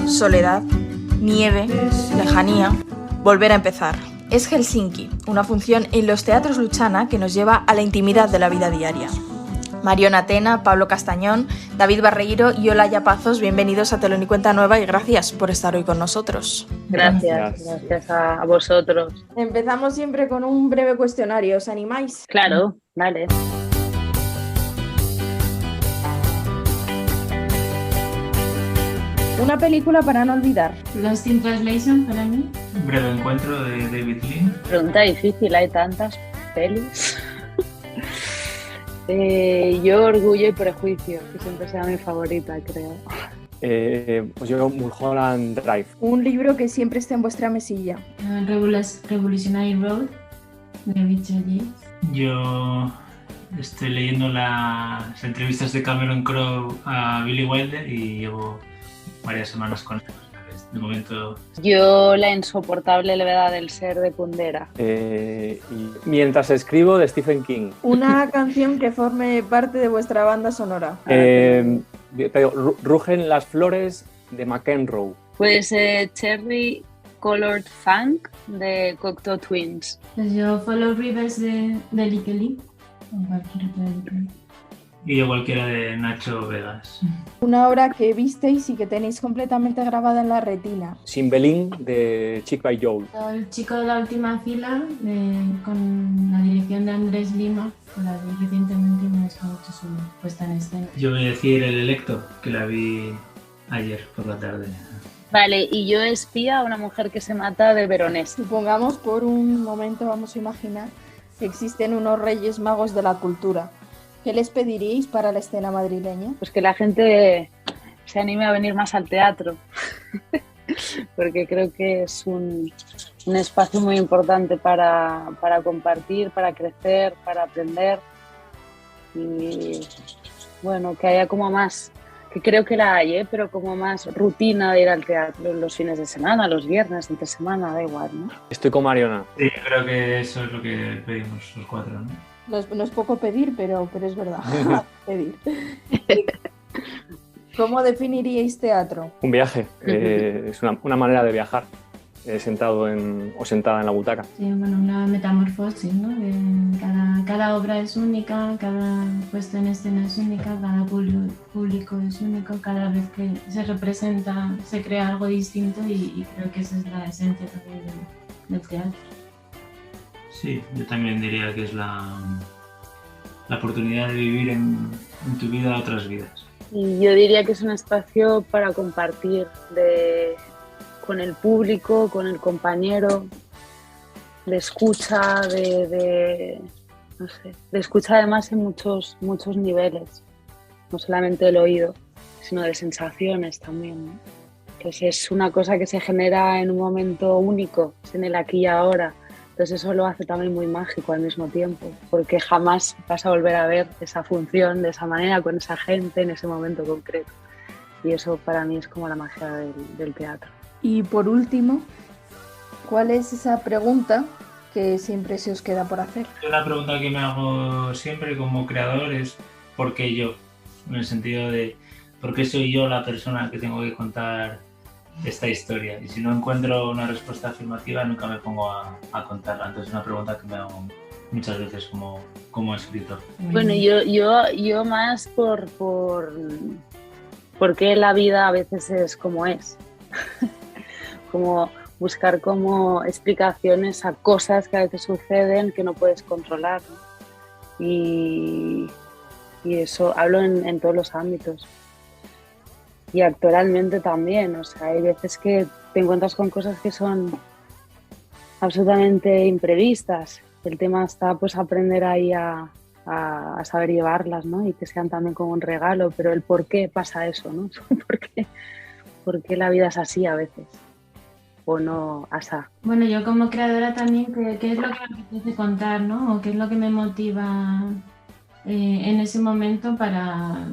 soledad, nieve, lejanía, volver a empezar. Es Helsinki, una función en los teatros Luchana que nos lleva a la intimidad de la vida diaria. Mariona Tena, Pablo Castañón, David Barreiro y Olaya Pazos, bienvenidos a Telón y Cuenta Nueva y gracias por estar hoy con nosotros. Gracias a vosotros. Empezamos siempre con un breve cuestionario, ¿os animáis? Claro, vale. Una película para no olvidar. Lost in Translation para mí. Un breve encuentro de David Lean. Pregunta difícil, hay tantas pelis. Yo Orgullo y Prejuicio, que siempre será mi favorita, creo. Pues yo Mulholland Drive. Un libro que siempre esté en vuestra mesilla. Revolutionary Road de Richard Yates. Yo estoy leyendo las entrevistas de Cameron Crowe a Billy Wilder y llevo varias semanas con él. De momento. Yo La insoportable levedad del ser de Kundera. Y Mientras escribo de Stephen King. Una canción que forme parte de vuestra banda sonora. Rugen las flores de McEnroe. Pues Cherry Colored Funk de Cocteau Twins. Pues yo Follow Rivers de Lickey Lee. O cualquier otra de Lickey Lee. Y yo cualquiera de Nacho Vegas. Una obra que visteis y que tenéis completamente grabada en la retina. Simbelín de Chick by Joel. El chico de la última fila con la dirección de Andrés Lima, que la vi recientemente y me gustó mucho su puesta en escena. Yo voy a decir El Electo, que la vi ayer por la tarde. Vale, y yo Espía, una mujer que se mata de Veronés. Supongamos por un momento, vamos a imaginar, que existen unos reyes magos de la cultura. ¿Qué les pediríais para la escena madrileña? Pues que la gente se anime a venir más al teatro, porque creo que es un espacio muy importante para compartir, para crecer, para aprender y bueno, que haya como más, que creo que la hay, pero como más rutina de ir al teatro los fines de semana, los viernes, entre semana, da igual, ¿no? Estoy con Mariona. Sí, creo que eso es lo que pedimos los cuatro, ¿no? No es poco pedir, pero es verdad. Pedir. ¿Cómo definiríais teatro? Un viaje. Es una manera de viajar. Sentado o sentada en la butaca. Sí, bueno, una metamorfosis, ¿no? Cada obra es única, cada puesta en escena es única, cada público es único, cada vez que se representa se crea algo distinto y creo que esa es la esencia también del teatro. Sí, yo también diría que es la oportunidad de vivir en tu vida otras vidas. Y yo diría que es un espacio para compartir con el público, con el compañero, de escucha, de escucha además en muchos niveles, no solamente el oído, sino de sensaciones también, ¿no? Entonces es una cosa que se genera en un momento único, en el aquí y ahora. Entonces eso lo hace también muy mágico al mismo tiempo, porque jamás vas a volver a ver esa función de esa manera, con esa gente, en ese momento concreto. Y eso para mí es como la magia del teatro. Y por último, ¿cuál es esa pregunta que siempre se os queda por hacer? Una pregunta que me hago siempre como creador es ¿por qué yo? En el sentido de ¿por qué soy yo la persona que tengo que contar esta historia? Y si no encuentro una respuesta afirmativa nunca me pongo a contarla. Entonces es una pregunta que me hago muchas veces como escritor. Bueno, yo más por qué la vida a veces es como es. Como buscar como explicaciones a cosas que a veces suceden que no puedes controlar, ¿no? Y eso hablo en todos los ámbitos. Y actoralmente también, o sea, hay veces que te encuentras con cosas que son absolutamente imprevistas. El tema está pues aprender ahí a saber llevarlas, ¿no? Y que sean también como un regalo, pero el por qué pasa eso, ¿no? ¿Por qué la vida es así a veces? O no asá. Bueno, yo como creadora también, ¿qué es lo que me apetece contar, ¿no? O qué es lo que me motiva en ese momento para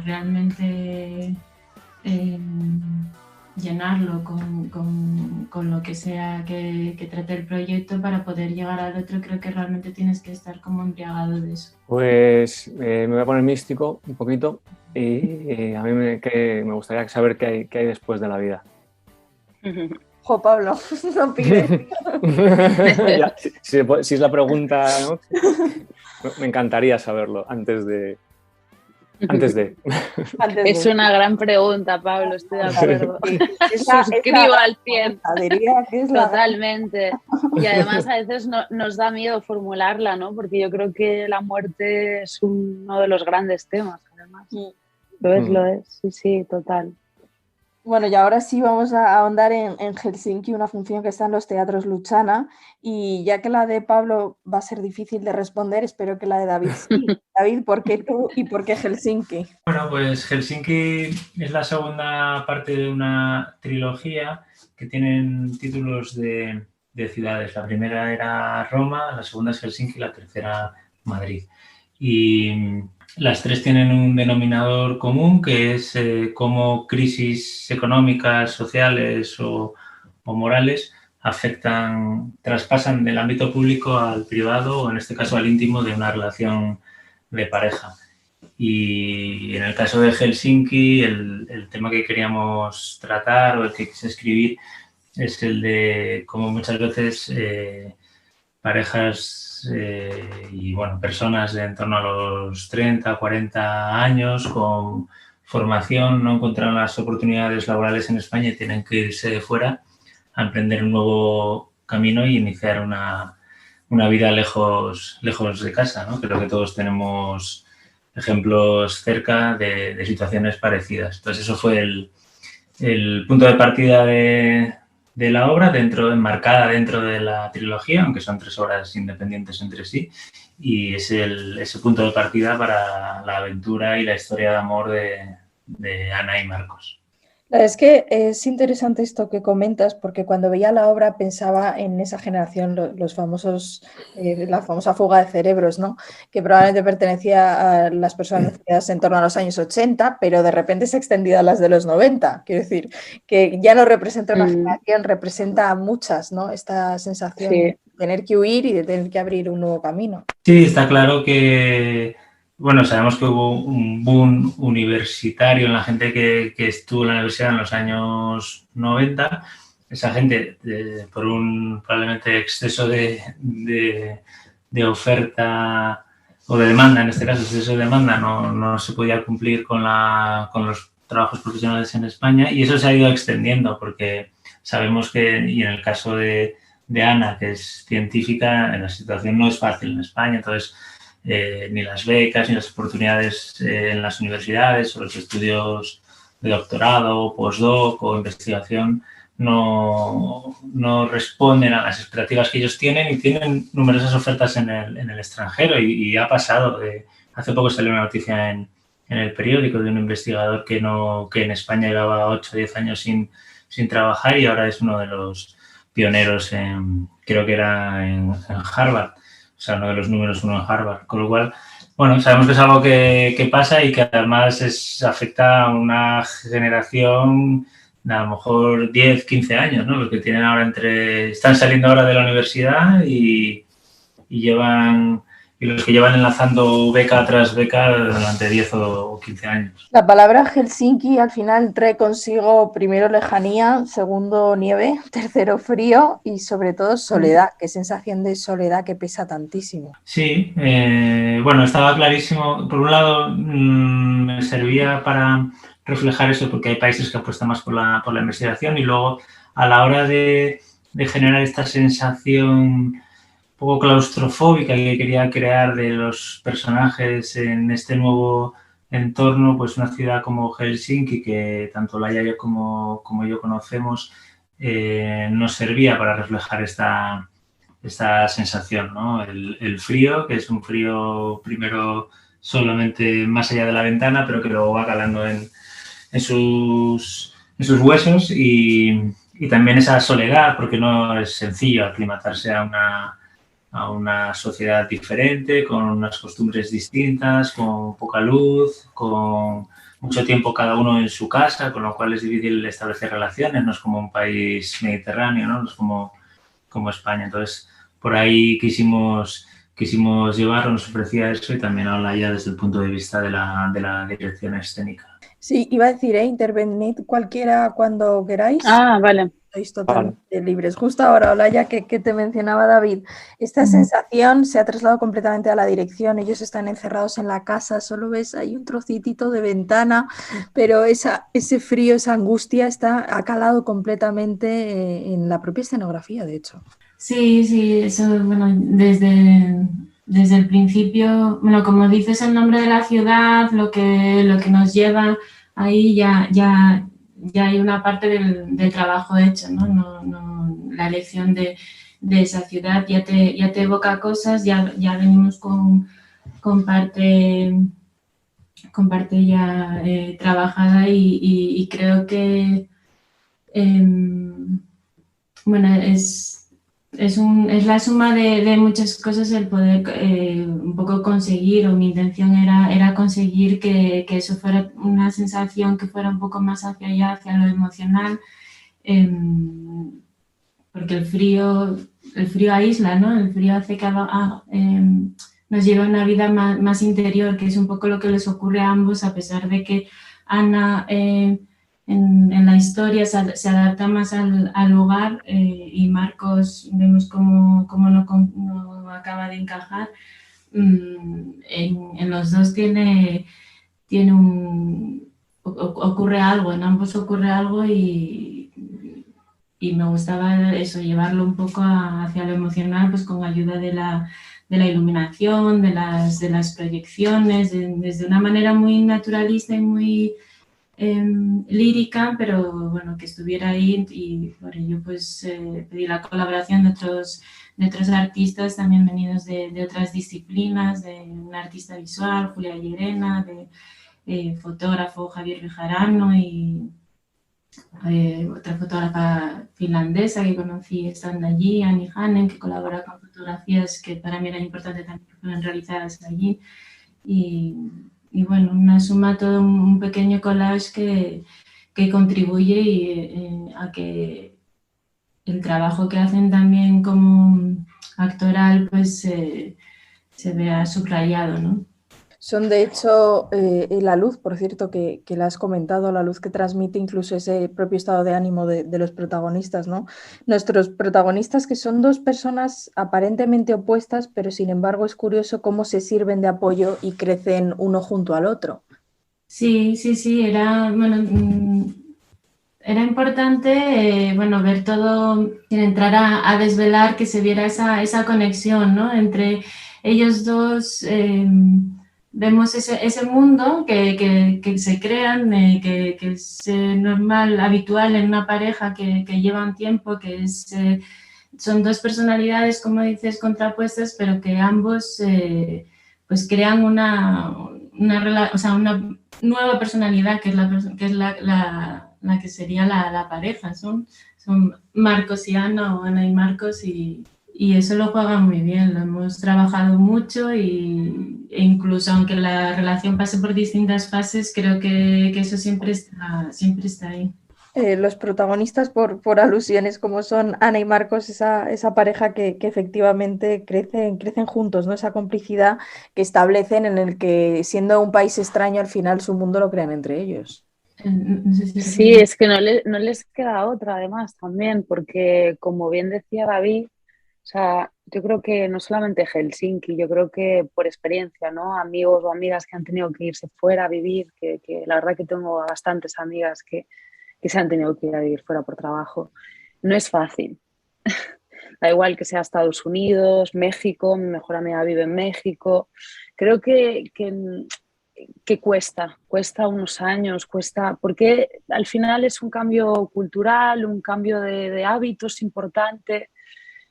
realmente llenarlo con lo que sea que trate el proyecto para poder llegar al otro. Creo que realmente tienes que estar como embriagado de eso. Pues me voy a poner místico un poquito y a mí me gustaría saber qué hay después de la vida. Jo, Pablo, no pides. Ya, si es la pregunta, ¿no? Me encantaría saberlo antes de... Es una gran pregunta, Pablo, estoy de acuerdo. Sí, Suscribo al 100. Diría que es la... Totalmente. Y además a veces nos da miedo formularla, ¿no? Porque yo creo que la muerte es uno de los grandes temas, además. Lo es, sí, total. Bueno, y ahora sí vamos a ahondar en Helsinki, una función que está en los teatros Luchana, y ya que la de Pablo va a ser difícil de responder, espero que la de David sí. David, ¿por qué tú y por qué Helsinki? Bueno, pues Helsinki es la segunda parte de una trilogía que tienen títulos de ciudades. La primera era Roma, la segunda es Helsinki y la tercera Madrid. Y las tres tienen un denominador común, que es cómo crisis económicas, sociales o morales traspasan del ámbito público al privado, o en este caso al íntimo, de una relación de pareja. Y en el caso de Helsinki, el tema que queríamos tratar o el que quise escribir es el de cómo muchas veces parejas y personas de en torno a los 30, 40 años con formación no encuentran las oportunidades laborales en España y tienen que irse de fuera a emprender un nuevo camino y iniciar una vida lejos de casa, ¿no? Creo que todos tenemos ejemplos cerca de situaciones parecidas. Entonces eso fue el punto de partida de la obra, enmarcada dentro de la trilogía, aunque son 3 obras independientes entre sí, y es ese punto de partida para la aventura y la historia de amor de Ana y Marcos. La verdad es que es interesante esto que comentas, porque cuando veía la obra pensaba en esa generación, los famosos, la famosa fuga de cerebros, ¿no? Que probablemente pertenecía a las personas nacidas en torno a los años 80, pero de repente se ha extendido a las de los 90. Quiero decir, que ya no representa una generación, representa a muchas, ¿no? Esta sensación de tener que huir y de tener que abrir un nuevo camino. Sí, está claro que... Bueno, sabemos que hubo un boom universitario en la gente que estuvo en la universidad en los años 90. Esa gente, por un probablemente exceso de oferta o de demanda, en este caso exceso de demanda, no se podía cumplir con los trabajos profesionales en España, y eso se ha ido extendiendo porque sabemos que, y en el caso de Ana, que es científica, la situación no es fácil en España, entonces ni las becas ni las oportunidades en las universidades o los estudios de doctorado, postdoc o investigación no responden a las expectativas que ellos tienen, y tienen numerosas ofertas en el extranjero, y ha pasado. Hace poco salió una noticia en el periódico de un investigador que en España llevaba 8 o 10 años sin trabajar, y ahora es uno de los pioneros creo que era en Harvard. O sea, uno de los números 1 en Harvard. Con lo cual, bueno, sabemos que es algo que pasa y que además afecta a una generación de a lo mejor 10, 15 años, ¿no? Los que tienen ahora están saliendo ahora de la universidad y los que llevan enlazando beca tras beca durante 10 o 15 años. La palabra Helsinki al final trae consigo primero lejanía, segundo nieve, tercero frío y sobre todo soledad. Qué sensación de soledad que pesa tantísimo. Sí, estaba clarísimo. Por un lado, me servía para reflejar eso, porque hay países que apuestan más por la investigación, y luego a la hora de generar esta sensación poco claustrofóbica que quería crear de los personajes en este nuevo entorno, pues una ciudad como Helsinki, que tanto Laia como yo conocemos, nos servía para reflejar esta sensación, ¿no? El frío, que es un frío primero solamente más allá de la ventana, pero que luego va calando en sus huesos, y también esa soledad, porque no es sencillo aclimatarse a una sociedad diferente, con unas costumbres distintas, con poca luz, con mucho tiempo cada uno en su casa, con lo cual es difícil establecer relaciones, no es como un país mediterráneo, ¿no? No es como España. Entonces, por ahí quisimos llevarlo, nos ofrecía eso y también habla ya desde el punto de vista de la dirección escénica. Sí, iba a decir, intervenid cualquiera cuando queráis. Ah, vale. Sois totalmente libres. Justo ahora, Olaya, que te mencionaba David, esta sensación se ha trasladado completamente a la dirección. Ellos están encerrados en la casa, solo ves ahí un trocitito de ventana, pero ese frío, esa angustia ha calado completamente en la propia escenografía, de hecho. Sí, sí, eso, bueno, desde el principio, bueno, como dices el nombre de la ciudad, lo que nos lleva ahí ya hay una parte del trabajo hecho, ¿no? La elección de esa ciudad ya te evoca cosas, ya venimos con parte ya trabajada y creo que, bueno, es la suma de muchas cosas el poder un poco conseguir, o mi intención era conseguir que eso fuera una sensación que fuera un poco más hacia allá, hacia lo emocional, porque el frío aísla, ¿no? El frío hace que nos lleve a una vida más interior, que es un poco lo que les ocurre a ambos, a pesar de que Ana en la historia se adapta más al hogar y Marcos vemos cómo no acaba de encajar. En los dos ocurre algo, en ambos ocurre algo y me gustaba eso, llevarlo un poco hacia lo emocional, pues con ayuda de la iluminación, de las proyecciones, desde una manera muy naturalista y muy lírica, pero bueno, que estuviera ahí, y por ello pues pedí la colaboración de otros artistas también venidos de otras disciplinas, de una artista visual, Julia Llerena, de fotógrafo Javier Bejarano y otra fotógrafa finlandesa que conocí estando allí, Annie Hannen, que colabora con fotografías que para mí eran importantes también que fueron realizadas allí. Y bueno, una suma, todo un pequeño collage que contribuye a que el trabajo que hacen también como actoral pues se vea subrayado, ¿no? Son de hecho la luz, por cierto, que la has comentado, la luz que transmite incluso ese propio estado de ánimo de los protagonistas, ¿no? Nuestros protagonistas, que son dos personas aparentemente opuestas, pero sin embargo es curioso cómo se sirven de apoyo y crecen uno junto al otro. Sí, era, bueno, era importante, bueno, ver todo, sin entrar a desvelar, que se viera esa conexión, ¿no? Entre ellos dos. Vemos ese mundo que se crean, que es normal, habitual en una pareja que lleva un tiempo, son dos personalidades, como dices, contrapuestas, pero que ambos pues crean una nueva personalidad, que es la que sería la pareja. Son Marcos y Ana, o Ana y Marcos, y eso lo juegan muy bien, lo hemos trabajado mucho e incluso aunque la relación pase por distintas fases, creo que eso siempre está ahí. Los protagonistas, por alusiones, como son Ana y Marcos, esa pareja que efectivamente crecen juntos, ¿no? Esa complicidad que establecen, en el que, siendo un país extraño, al final su mundo lo crean entre ellos. No sé si Sí, es que no les queda otra, además, también, porque como bien decía David, o sea, yo creo que no solamente Helsinki, yo creo que por experiencia, ¿no? Amigos o amigas que han tenido que irse fuera a vivir, que la verdad que tengo bastantes amigas que se han tenido que ir a vivir fuera por trabajo, no es fácil. Da igual que sea Estados Unidos, México, mi mejor amiga vive en México. Creo que cuesta unos años, porque al final es un cambio cultural, un cambio de hábitos importante.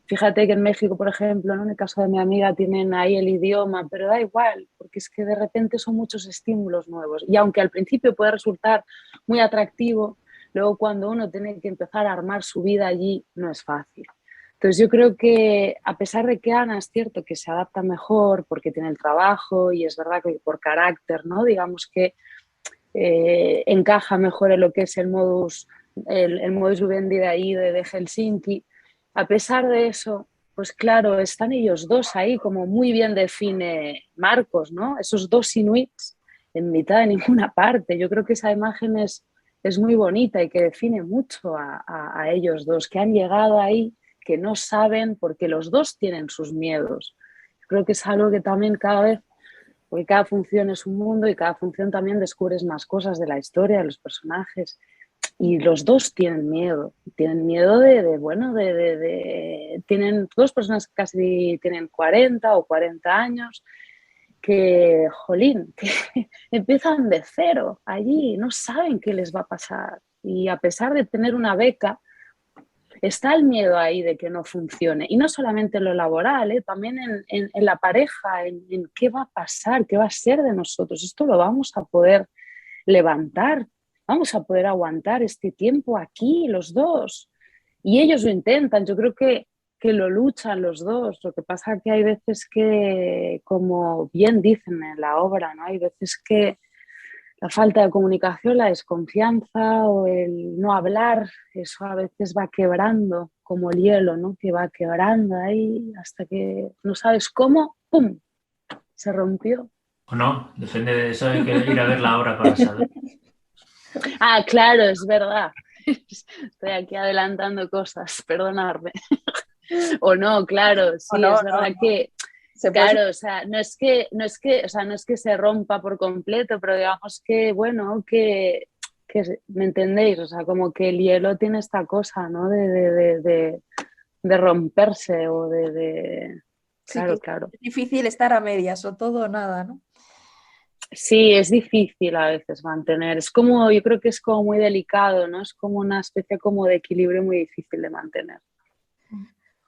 Fíjate que en México, por ejemplo, ¿no? En el caso de mi amiga, tienen ahí el idioma, pero da igual, porque es que de repente son muchos estímulos nuevos. Y aunque al principio puede resultar muy atractivo, luego cuando uno tiene que empezar a armar su vida allí, no es fácil. Entonces yo creo que, a pesar de que Ana es cierto que se adapta mejor porque tiene el trabajo y es verdad que por carácter, ¿no? Digamos que encaja mejor en lo que es el modus vivendi de ahí, de Helsinki. A pesar de eso, pues claro, están ellos dos ahí, como muy bien define Marcos, ¿no? Esos dos inuits en mitad de ninguna parte. Yo creo que esa imagen es muy bonita y que define mucho a ellos dos, que han llegado ahí, que no saben, porque los dos tienen sus miedos. Creo que es algo que también cada vez, porque cada función es un mundo y cada función también descubres más cosas de la historia, de los personajes. Y los dos tienen miedo tienen dos personas que casi tienen 40 o 40 años, que, jolín, que empiezan de cero allí, no saben qué les va a pasar. Y a pesar de tener una beca, está el miedo ahí de que no funcione. Y no solamente en lo laboral, también en la pareja, en qué va a pasar, qué va a ser de nosotros. Esto lo vamos a poder levantar, vamos a poder aguantar este tiempo aquí, los dos. Y ellos lo intentan, yo creo que lo luchan los dos. Lo que pasa que hay veces que, como bien dicen en la obra, ¿no? Hay veces que la falta de comunicación, la desconfianza o el no hablar, eso a veces va quebrando como el hielo, ¿no? Que va quebrando ahí hasta que no sabes cómo, ¡pum!, se rompió. O no, depende de eso, hay que ir a ver la obra para saber. Ah, claro, es verdad. Estoy aquí adelantando cosas, perdonadme. O no, claro, sí, no, es verdad que Se puede- claro, o sea, no es que se rompa por completo, pero digamos que, bueno, que ¿me entendéis? O sea, como que el hielo tiene esta cosa, ¿no? De romperse o Sí, que Claro. es difícil estar a medias o todo o nada, ¿no? Sí, es difícil a veces mantener. Es como, yo creo que es como muy delicado, ¿no? Es como una especie como de equilibrio muy difícil de mantener.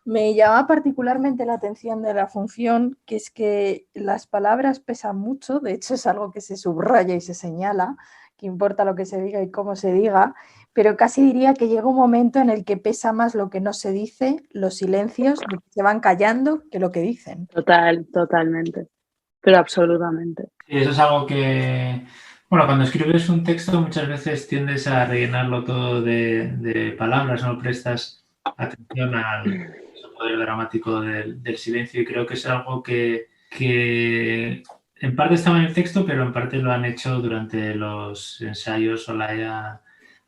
Me llama particularmente la atención de la función, que es que las palabras pesan mucho, de hecho es algo que se subraya y se señala, que importa lo que se diga y cómo se diga, pero casi diría que llega un momento en el que pesa más lo que no se dice, los silencios, lo que se van callando, que lo que dicen. Totalmente, pero absolutamente. Y eso es algo que, bueno, cuando escribes un texto muchas veces tiendes a rellenarlo todo de palabras, no prestas atención al poder dramático del silencio, y creo que es algo que en parte estaba en el texto, pero en parte lo han hecho durante los ensayos Olaya,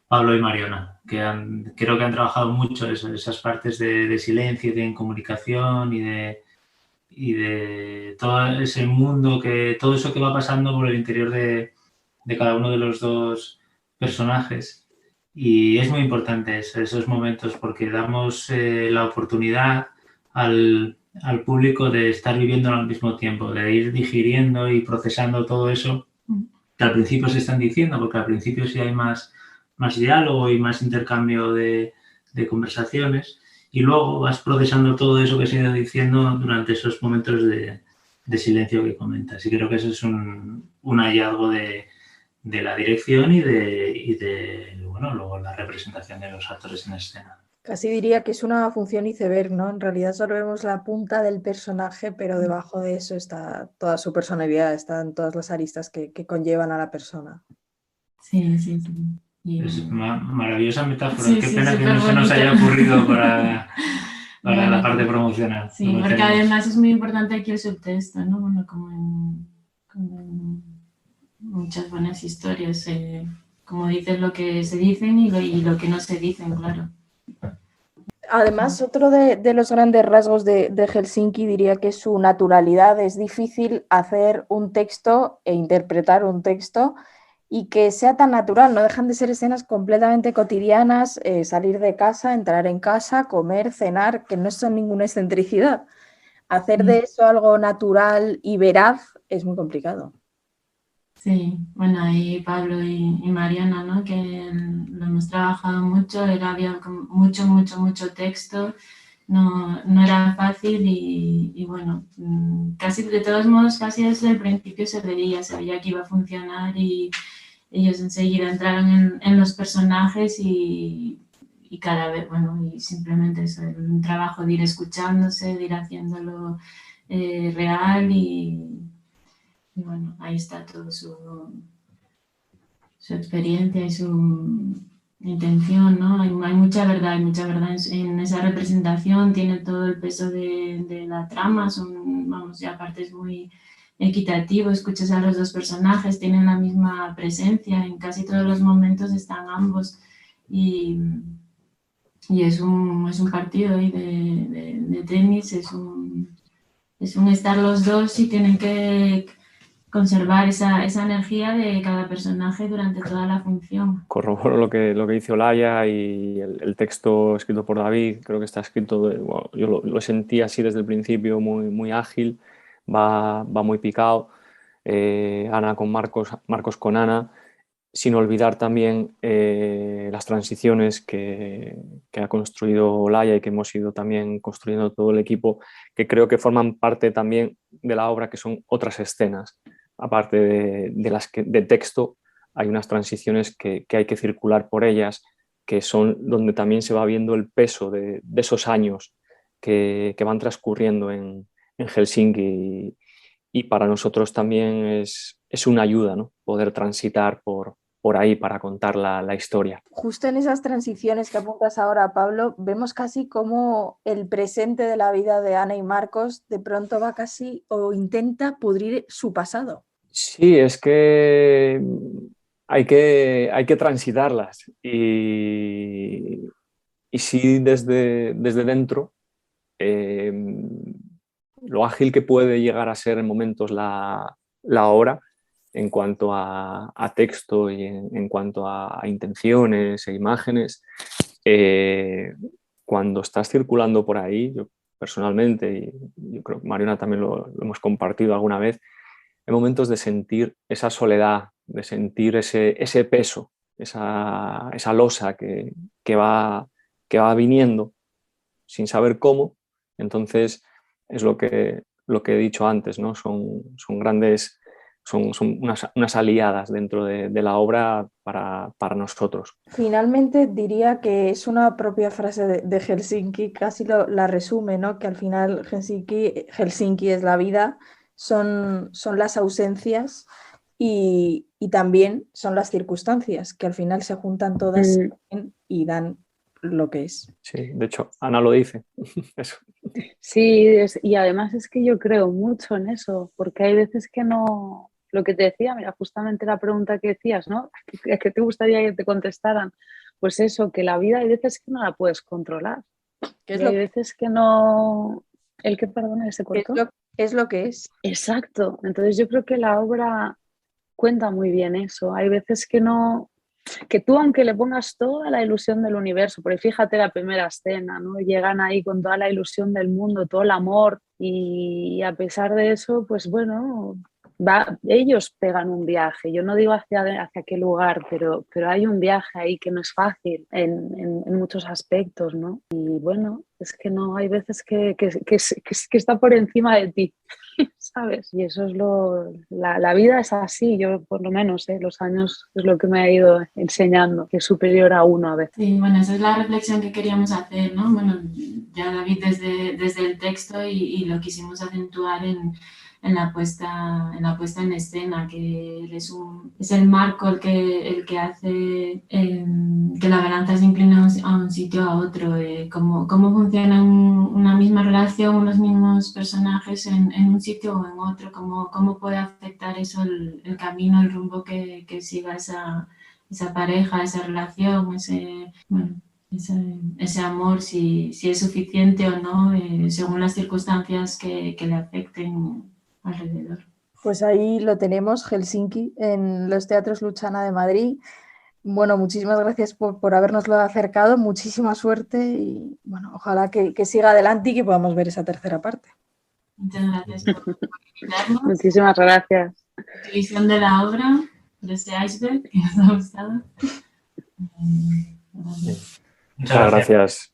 Pablo y Mariona, creo que han trabajado mucho esas partes de silencio, de incomunicación y de todo ese mundo, todo eso que va pasando por el interior de cada uno de los dos personajes. Y es muy importante esos momentos, porque damos la oportunidad al público de estar viviendo al mismo tiempo, de ir digiriendo y procesando todo eso que al principio se están diciendo, porque al principio sí hay más diálogo y más intercambio de conversaciones, y luego vas procesando todo eso que se ha ido diciendo durante esos momentos de silencio que comentas. Y creo que eso es un hallazgo de la dirección y bueno, luego la representación de los actores en escena. Casi diría que es una función iceberg, ¿no? En realidad solo vemos la punta del personaje, pero debajo de eso está toda su personalidad, están todas las aristas que conllevan a la persona. Sí. Y... Es maravillosa metáfora. Sí, Qué sí, pena que no se superbonito. nos haya ocurrido para Bueno, la parte promocional. Sí, No lo porque tenemos. además es muy importante aquí el subtexto, ¿no? Bueno, como en muchas buenas historias, como dices lo que se dicen y lo que no se dicen, claro. Además, otro de los grandes rasgos de Helsinki diría que es su naturalidad. Es difícil hacer un texto e interpretar un texto y que sea tan natural. No dejan de ser escenas completamente cotidianas, salir de casa, entrar en casa, comer, cenar, que no son ninguna excentricidad. Hacer de eso algo natural y veraz es muy complicado. Sí, bueno, ahí Pablo y Mariana, ¿no? Que lo hemos trabajado mucho, había mucho texto, no era fácil y bueno, casi de todos modos, casi desde el principio se veía que iba a funcionar y ellos enseguida entraron en los personajes y cada vez, bueno, y simplemente es un trabajo de ir escuchándose, de ir haciéndolo real y bueno, ahí está todo su experiencia y su intención, ¿no? Hay mucha verdad en esa representación, tiene todo el peso de la trama, y aparte es muy equitativo, escuchas a los dos personajes, tienen la misma presencia, en casi todos los momentos están ambos y es un partido ahí de tenis, es un estar los dos y tienen que conservar esa energía de cada personaje durante toda la función. Corroboro lo que dice Olaya, y el texto escrito por David, creo que está escrito, bueno, yo lo sentí así desde el principio, muy, muy ágil, va muy picado, Ana con Marcos, Marcos con Ana, sin olvidar también las transiciones que ha construido Olaya y que hemos ido también construyendo todo el equipo, que creo que forman parte también de la obra, que son otras escenas. Aparte de las que de texto, hay unas transiciones que hay que circular por ellas, que son donde también se va viendo el peso de esos años que van transcurriendo en Helsinki, y para nosotros también es una ayuda, ¿no? Poder transitar por ahí para contar la historia. Justo en esas transiciones que apuntas ahora, Pablo, vemos casi como el presente de la vida de Ana y Marcos de pronto va casi o intenta pudrir su pasado. Sí, es que hay que transitarlas, y sí, desde dentro, lo ágil que puede llegar a ser en momentos la obra en cuanto a texto y en cuanto a intenciones e imágenes, cuando estás circulando por ahí, yo personalmente, y yo creo que Mariona también lo hemos compartido alguna vez, hay momentos de sentir esa soledad, de sentir ese peso, esa losa que va viniendo sin saber cómo. Entonces es lo que he dicho antes, ¿no? Son grandes, son unas aliadas dentro de la obra para nosotros. Finalmente diría que es una propia frase de Helsinki, casi la resume, ¿no? Que al final Helsinki es la vida, son las ausencias y también son las circunstancias, que al final se juntan todas y dan lo que es. Sí, de hecho, Ana lo dice. Eso. Sí, y además es que yo creo mucho en eso, porque hay veces que no, lo que te decía, mira, justamente la pregunta que decías, ¿no? ¿Qué te gustaría que te contestaran? Pues eso, que la vida hay veces que no la puedes controlar. ¿Qué es y hay veces que no... ¿El que, perdona, se cortó? Es lo que es. Exacto. Entonces yo creo que la obra cuenta muy bien eso. Hay veces que no... Que tú, aunque le pongas toda la ilusión del universo, porque fíjate la primera escena, ¿no? Llegan ahí con toda la ilusión del mundo, todo el amor, y a pesar de eso, pues bueno, ellos pegan un viaje. Yo no digo hacia qué lugar, pero hay un viaje ahí que no es fácil en muchos aspectos, ¿no? Y bueno, es que no, hay veces que está por encima de ti. ¿Sabes? Y eso es la vida es así, yo por lo menos, los años es lo que me ha ido enseñando, que es superior a uno a veces. Sí, bueno, esa es la reflexión que queríamos hacer, ¿no? Bueno, ya David desde el texto y lo quisimos acentuar en la puesta en escena, que él es el marco el que hace que la balanza se incline a un sitio a otro, cómo funciona una misma relación, unos mismos personajes en un sitio o en otro, cómo puede afectar eso el camino, el rumbo que siga esa pareja, esa relación, ese amor, si es suficiente o no, según las circunstancias que le afecten alrededor. Pues ahí lo tenemos, Helsinki, en los Teatros Luchana de Madrid. Bueno, muchísimas gracias por habernoslo acercado, muchísima suerte y bueno, ojalá que siga adelante y que podamos ver esa tercera parte. Muchas gracias por invitarnos. Muchísimas gracias. Tu visión de la obra, de ese iceberg que nos ha gustado. Muchas gracias.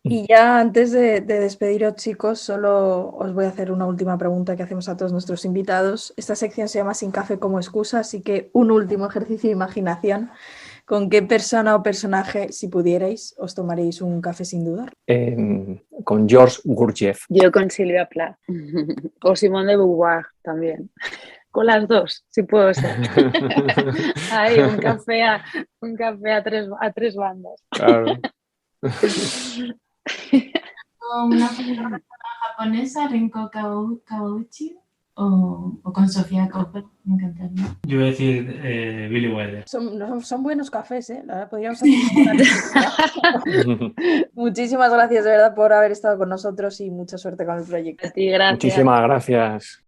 Y ya antes de despediros, chicos, solo os voy a hacer una última pregunta que hacemos a todos nuestros invitados. Esta sección se llama Sin café como excusa, así que un último ejercicio de imaginación. ¿Con qué persona o personaje, si pudierais, os tomaréis un café sin dudar? Con Georges Gurdjieff. Yo con Silvia Plath. O Simone de Beauvoir también. Con las dos, si puedo ser. Ahí, un café a tres bandas. Claro. ¿Con una fotógrafa japonesa, Rinko Kawauchi, o con Sofía Coppola? Me encantaría. Yo voy a decir Billy Wilder. Son buenos cafés, ¿eh? La verdad, podríamos hacer Muchísimas gracias, de verdad, por haber estado con nosotros y mucha suerte con el proyecto. A ti, gracias. Muchísimas gracias.